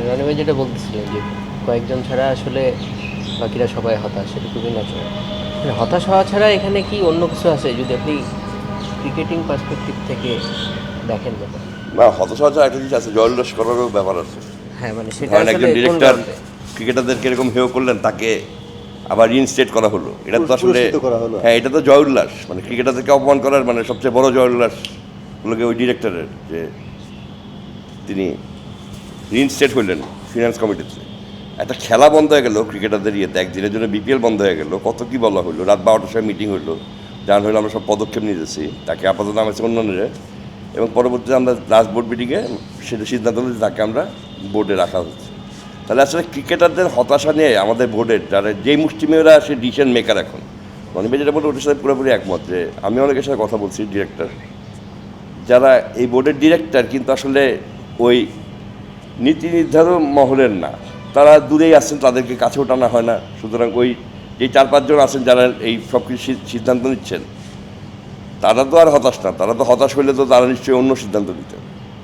রনি ভাই যেটা বলতেছিলেন যে কয়েকজন ছাড়া আসলে বাকিরা সবাই হতাশ, সেটা খুবই ন্যাচারাল। মানে হতাশ হওয়া ছাড়া এখানে কি অন্য কিছু আছে যদি আপনি ক্রিকেটিং পার্সপেক্টিভ থেকে দেখেন ব্যাপার? না, হতাশা হচ্ছে একটা জিনিস আছে, জয়োল্লাস করারও ব্যাপার আছে। হ্যাঁ, মানে সেটা ধরেন আসলে একজন কোন ডিরেক্টর রাউন্ডে? ক্রিকেটারদেরকে এরকম হেয় করলেন, তাকে আবার রিইনস্টেট করা হলো, এটা তো আসলে পুরস্কৃত করা হলো। হ্যাঁ, এটা তো জয় উল্লাস। মানে ক্রিকেটারদেরকে অপমান করার মানে সবচেয়ে বড় জয় উল্লাস হলো ওই ডিরেক্টরের, যে তিনি রিইনস্টেট হইলেন ফিনান্স কমিটিতে। একটা খেলা বন্ধ হয়ে গেল ক্রিকেটারদের ইয়েতে, একদিনের জন্য বিপিএল বন্ধ হয়ে গেল, কত কী বলা হলো, রাত 12টার সময় মিটিং হইলো, জান হইলো আমরা সব পদক্ষেপ নিতেছি, তাকে আপাতত নামাইছে অন্যান্যরা, এবং পরবর্তীতে আমরা লাস্ট বোর্ড মিটিংয়ে সেটা সিদ্ধান্ত হলো যে তাকে আমরা বোর্ডে রাখা হচ্ছে। তাহলে আসলে ক্রিকেটারদের হতাশা নিয়ে আমাদের বোর্ডের যারা যেই মুষ্টিমেয়রা সে ডিসিশন মেকার এখন, রনিবে যেটা বলতে ওটার সাথে পুরোপুরি একমত, যে আমি অনেকের সাথে কথা বলছি ডিরেক্টর, যারা এই বোর্ডের ডিরেক্টর কিন্তু আসলে ওই নীতি নির্ধারণ মহলের না, তারা দূরেই আছেন, তাদেরকে কাছেও টানা হয় না। সুতরাং ওই যে 4-5 জন আছেন যারা এই সব কিছু সিদ্ধান্ত নিচ্ছেন, তারা তো আর হতাশ না। তারা তো হতাশ হইলে তো তারা নিশ্চয়ই অন্য সিদ্ধান্ত নিতেন।